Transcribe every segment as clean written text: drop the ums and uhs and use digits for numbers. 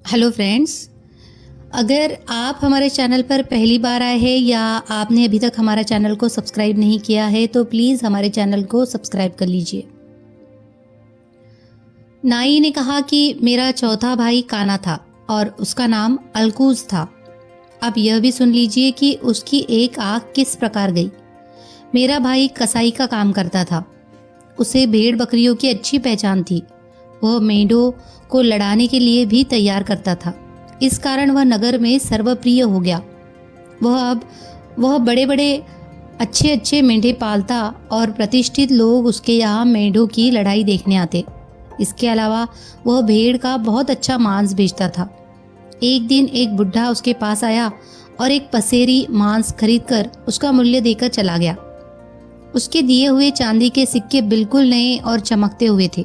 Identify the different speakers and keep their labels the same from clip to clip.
Speaker 1: Hello friends, अगर आप हमारे चैनल पर पहली बार आए हैं या आपने अभी तक हमारा चैनल को सब्सक्राइब नहीं किया है तो प्लीज़ हमारे चैनल को सब्सक्राइब कर लीजिए। नाई ने कहा कि मेरा चौथा भाई काना था और उसका नाम अलकूज था। अब यह भी सुन लीजिए कि उसकी एक आँख किस प्रकार गई। मेरा भाई कसाई का काम करता था। उसे भेड़ बकरियों की अच्छी पहचान थी। वह मेंढों को लड़ाने के लिए भी तैयार करता था। इस कारण वह नगर में सर्वप्रिय हो गया। वह बड़े बड़े अच्छे अच्छे मेंढे पालता और प्रतिष्ठित लोग उसके यहाँ मेंढों की लड़ाई देखने आते। इसके अलावा वह भेड़ का बहुत अच्छा मांस बेचता था। एक दिन एक बुढ़ा उसके पास आया और एक पसेरी मांस खरीदकर उसका मूल्य देकर चला गया। उसके दिए हुए चांदी के सिक्के बिल्कुल नए और चमकते हुए थे।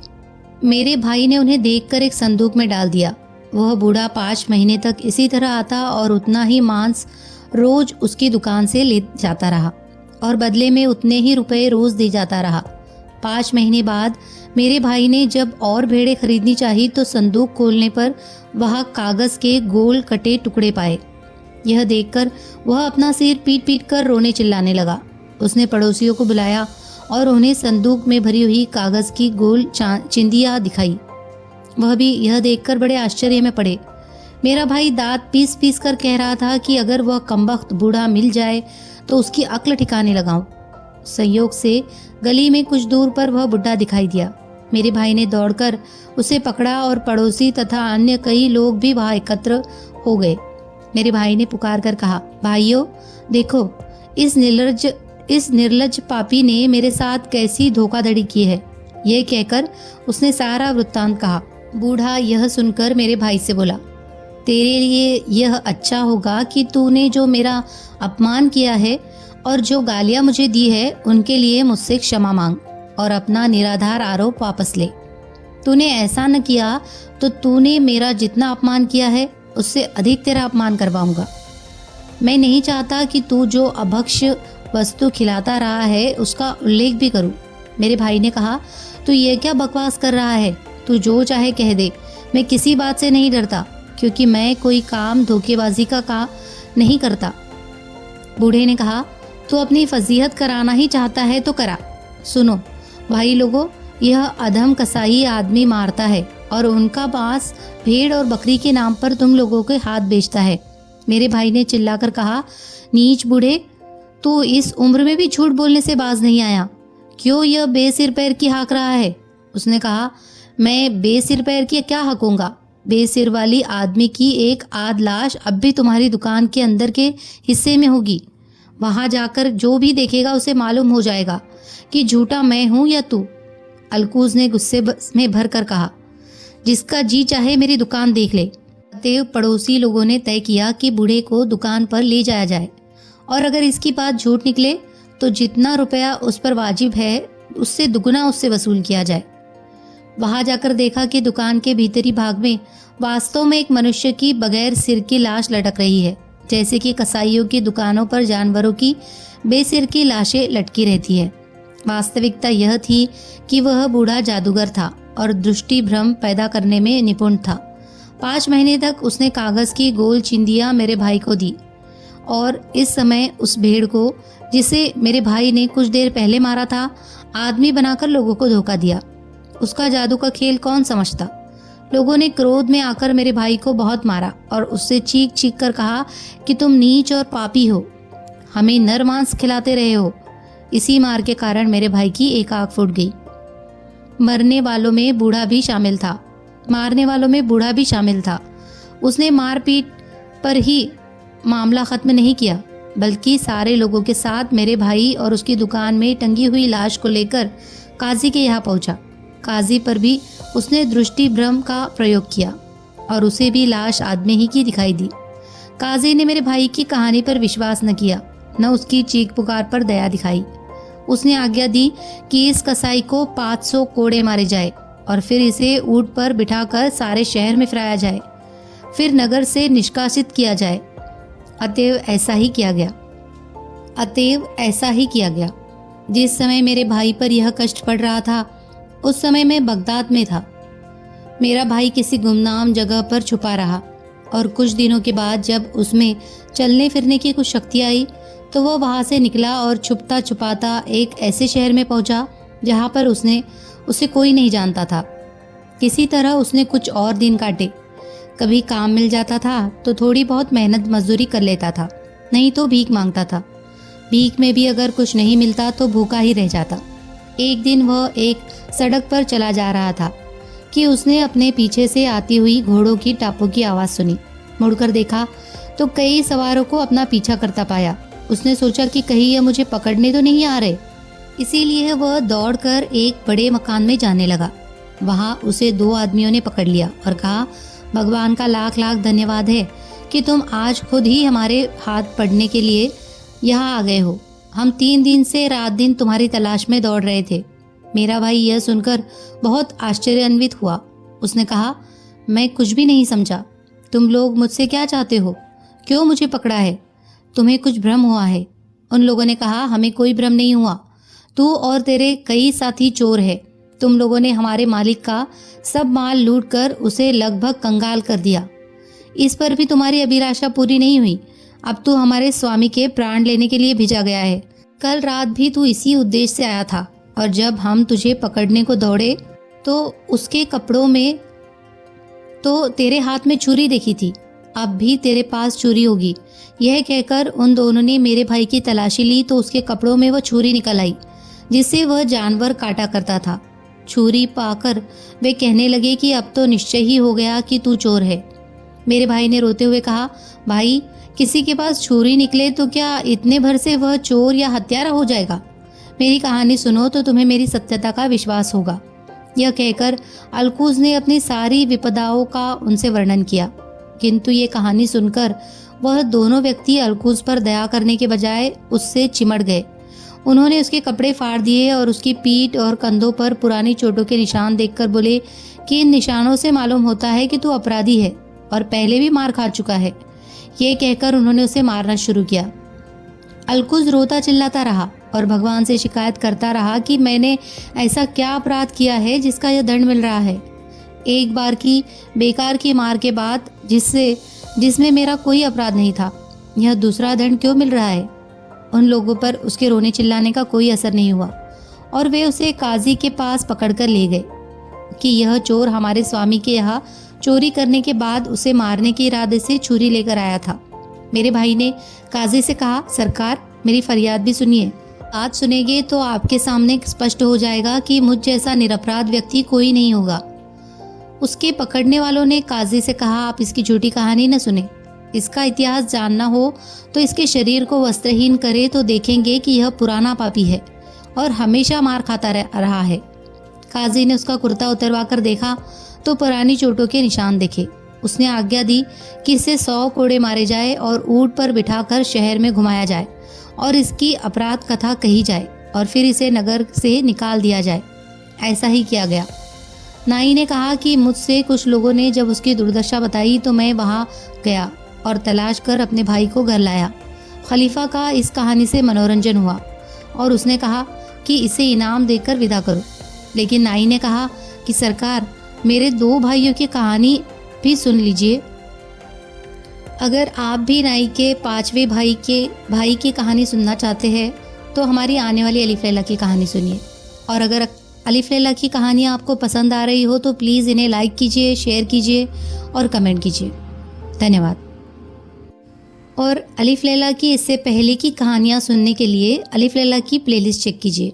Speaker 1: मेरे भाई ने उन्हें देखकर एक संदूक में डाल दिया। वह बूढ़ा 5 महीने तक इसी तरह आता और उतना ही मांस रोज उसकी दुकान से ले जाता रहा और बदले में उतने ही रुपए रोज दे जाता रहा। 5 महीने बाद मेरे भाई ने जब और भेड़ें खरीदनी चाही तो संदूक खोलने पर वहाँ कागज के गोल कटे टुकड़े पाए। यह देखकर वह अपना सिर पीट पीट कर रोने चिल्लाने लगा। उसने पड़ोसियों को बुलाया और उन्हें संदूक में भरी हुई कागज की गोल चिंदियाँ दिखाई। वह भी यह देखकर बड़े आश्चर्य में पड़े। मेरा भाई दांत पीस पीस कर कह रहा था कि अगर वह कमबख्त बूढ़ा मिल जाए तो उसकी अक्ल ठिकाने लगाऊं। संयोग से गली में कुछ दूर पर वह बुढ़ा दिखाई दिया। मेरे भाई ने दौड़कर उसे पकड़ा और पड़ोसी तथा अन्य कई लोग भी वहां एकत्र हो गए। मेरे भाई ने पुकार कर कहा, भाइयों देखो, इस निर्लज्ज पापी ने मेरे साथ कैसी धोखाधड़ी की है। यह कहकर उसने सारा वृत्तांत कहा। बूढ़ा यह सुनकर मेरे भाई से बोला, तेरे लिए यह अच्छा होगा कि तूने जो मेरा अपमान किया है और जो गालियां मुझे दी है उनके लिए मुझसे क्षमा मांग और अपना निराधार आरोप वापस ले। तूने ऐसा न किया तो तूने मेरा जितना अपमान किया है उससे अधिक तेरा अपमान करवाऊंगा। मैं नहीं चाहता कि तू जो अभक्ष वस्तु खिलाता रहा है उसका उल्लेख भी करूं। मेरे भाई ने कहा, तू ये क्या बकवास कर रहा है? तू जो चाहे कह दे, मैं किसी बात से नहीं डरता, क्योंकि मैं कोई काम धोखेबाजी का नहीं करता। बूढ़े ने कहा, तू अपनी फजीहत कराना ही चाहता है तो करा। सुनो भाई लोगों, यह अधम कसाई आदमी मारता है और उनका पास भेड़ और बकरी के नाम पर तुम लोगों के हाथ बेचता है। मेरे भाई ने चिल्लाकर कहा, नीच बूढ़े, तू इस उम्र में भी झूठ बोलने से बाज नहीं आया। क्यों यह बेसिर पैर की हाँक रहा है? उसने कहा, मैं बेसिर पैर की क्या हाँकूंगा? बेसिर वाली आदमी की एक आध लाश अब भी तुम्हारी दुकान के अंदर के हिस्से में होगी। वहां जाकर जो भी देखेगा उसे मालूम हो जाएगा कि झूठा मैं हूं या तू। अलकूज ने गुस्से में भर कर कहा, जिसका जी चाहे मेरी दुकान देख ले। अतएव पड़ोसी लोगों ने तय किया कि बूढ़े को दुकान पर ले जाया जाए और अगर इसकी बात झूठ निकले तो जितना रुपया उस पर वाजिब है उससे दुगना उससे वसूल किया जाए। वहां जाकर देखा कि दुकान के भीतरी भाग में वास्तव में एक मनुष्य की बगैर सिर की लाश लटक रही है, जैसे कि कसाईयों की दुकानों पर जानवरों की बेसिर की लाशें लटकी रहती है। वास्तविकता यह थी कि वह बूढ़ा जादूगर था और दृष्टि भ्रम पैदा करने में निपुण था। 5 महीने तक उसने कागज की गोल चिंदियाँ मेरे भाई को दी और इस समय उस भेड़ को, जिसे मेरे भाई ने कुछ देर पहले मारा था, आदमी बनाकर लोगों को धोखा दिया। उसका जादू का खेल कौन समझता? लोगों ने क्रोध में आकर मेरे भाई को बहुत मारा और उससे चीख चीख कर कहा कि तुम नीच और पापी हो, हमें नर मांस खिलाते रहे हो। इसी मार के कारण मेरे भाई की एक आंख फूट गई। मरने वालों में बूढ़ा भी शामिल था, मारने वालों में बूढ़ा भी शामिल था। उसने मारपीट पर ही मामला खत्म नहीं किया, बल्कि सारे लोगों के साथ मेरे भाई और उसकी दुकान में टंगी हुई लाश को लेकर काजी के यहाँ पहुंचा। काजी पर भी उसने दृष्टि भ्रम का प्रयोग किया और उसे भी लाश आदमी ही की दिखाई दी। काजी ने मेरे भाई की कहानी पर विश्वास न किया, न उसकी चीख पुकार पर दया दिखाई। उसने आज्ञा दी कि इस कसाई को 500 कोड़े मारे जाए और फिर इसे ऊंट पर बिठाकर सारे शहर में फिराया जाए, फिर नगर से निष्कासित किया जाए। अतएव ऐसा ही किया गया। जिस समय मेरे भाई पर यह कष्ट पड़ रहा था उस समय मैं बगदाद में था। मेरा भाई किसी गुमनाम जगह पर छुपा रहा। और कुछ दिनों के बाद जब उसमें चलने फिरने की कुछ शक्ति आई तो वह वहाँ से निकला और छुपता छुपाता एक ऐसे शहर में पहुँचा जहाँ पर उसे कोई नहीं जानता था। किसी तरह उसने कुछ और दिन काटे। कभी काम मिल जाता था तो थोड़ी बहुत मेहनत मजदूरी कर लेता था, नहीं तो भीख मांगता था। भीख में भी अगर कुछ नहीं मिलता तो भूखा ही रह जाता। एक दिन वह एक सड़क पर चला जा रहा था कि उसने अपने पीछे से आती हुई घोड़ों की टापों की आवाज़ सुनी। मुड़कर देखा तो कई सवारों को अपना पीछा करता पाया। उसने सोचा कि कहीं यह मुझे पकड़ने तो नहीं आ रहे, इसीलिए वह दौड़कर एक बड़े मकान में जाने लगा। वहाँ उसे 2 आदमियों ने पकड़ लिया और कहा, भगवान का लाख लाख धन्यवाद है कि तुम आज खुद ही हमारे हाथ पड़ने के लिए यहाँ आ गए हो। हम 3 दिन से रात दिन तुम्हारी तलाश में दौड़ रहे थे। मेरा भाई यह सुनकर बहुत आश्चर्यान्वित हुआ। उसने कहा, मैं कुछ भी नहीं समझा। तुम लोग मुझसे क्या चाहते हो? क्यों मुझे पकड़ा है? तुम्हें कुछ भ्रम हुआ है। उन लोगों ने कहा, हमें कोई भ्रम नहीं हुआ। तू और तेरे कई साथी चोर है। तुम लोगों ने हमारे मालिक का सब माल लूट कर उसे लगभग कंगाल कर दिया। इस पर भी तुम्हारी अभिलाषा पूरी नहीं हुई। अब तू हमारे स्वामी के प्राण लेने के लिए भेजा गया है। कल रात भी तू इसी उद्देश्य से आया था और जब हम तुझे पकड़ने को दौड़े तो उसके कपड़ों में तो तेरे हाथ में छुरी देखी थी। अब भी तेरे पास छुरी होगी। यह कहकर उन दोनों ने मेरे भाई की तलाशी ली तो उसके कपड़ों में वह छुरी निकल आई जिससे वह जानवर काटा करता था। छुरी पाकर वे कहने लगे कि अब तो निश्चय ही हो गया कि तू चोर है। मेरे भाई ने रोते हुए कहा, भाई, किसी के पास छुरी निकले तो क्या इतने भर से वह चोर या हत्यारा हो जाएगा? मेरी कहानी सुनो तो तुम्हें मेरी सत्यता का विश्वास होगा। यह कहकर अलकूज ने अपनी सारी विपदाओं का उनसे वर्णन किया। किंतु ये कहानी सुनकर वह दोनों व्यक्ति अलकूज पर दया करने के बजाय उससे चिमट गए। उन्होंने उसके कपड़े फाड़ दिए और उसकी पीठ और कंधों पर पुरानी चोटों के निशान देखकर बोले कि इन निशानों से मालूम होता है कि तू अपराधी है और पहले भी मार खा चुका है। ये कहकर उन्होंने उसे मारना शुरू किया। अलकुज रोता चिल्लाता रहा और भगवान से शिकायत करता रहा कि मैंने ऐसा क्या अपराध किया है जिसका यह दंड मिल रहा है। एक बार की बेकार की मार के बाद जिसमें मेरा कोई अपराध नहीं था, यह दूसरा दंड क्यों मिल रहा है? उन लोगों पर उसके रोने चिल्लाने का कोई असर नहीं हुआ और वे उसे काजी के पास पकड़कर ले गए कि यह चोर हमारे स्वामी के यहाँ चोरी करने के बाद उसे मारने के इरादे से छुरी लेकर आया था। मेरे भाई ने काजी से कहा, सरकार, मेरी फरियाद भी सुनिए। बात सुनेंगे तो आपके सामने स्पष्ट हो जाएगा कि मुझ जैसा निरपराध व्यक्ति कोई नहीं होगा। उसके पकड़ने वालों ने काजी से कहा, आप इसकी झूठी कहानी न सुने। इसका इतिहास जानना हो तो इसके शरीर को वस्त्रहीन करे तो देखेंगे कि यह पुराना पापी है और हमेशा मार खाता रहा है। काजी ने उसका कुर्ता उतरवा कर देखा तो पुरानी चोटों के निशान देखे। उसने आज्ञा दी कि इसे 100 कोड़े मारे जाए और ऊंट पर बिठाकर शहर में घुमाया जाए और इसकी अपराध कथा कही जाए और फिर इसे नगर से निकाल दिया जाए। ऐसा ही किया गया। नाई ने कहा कि मुझसे कुछ लोगों ने जब उसकी दुर्दशा बताई तो मैं वहाँ गया और तलाश कर अपने भाई को घर लाया। खलीफा का इस कहानी से मनोरंजन हुआ और उसने कहा कि इसे इनाम देकर विदा करो। लेकिन नाई ने कहा कि सरकार, मेरे 2 भाइयों की कहानी भी सुन लीजिए। अगर आप भी नाई के 5वें भाई की कहानी सुनना चाहते हैं तो हमारी आने वाली अलिफ लैला की कहानी सुनिए। और अगर अलिफ लैला की कहानी आपको पसंद आ रही हो तो प्लीज़ इन्हें लाइक कीजिए, शेयर कीजिए और कमेंट कीजिए। धन्यवाद। और अलिफ लैला की इससे पहले की कहानियाँ सुनने के लिए अलिफ लैला की प्लेलिस्ट चेक कीजिए।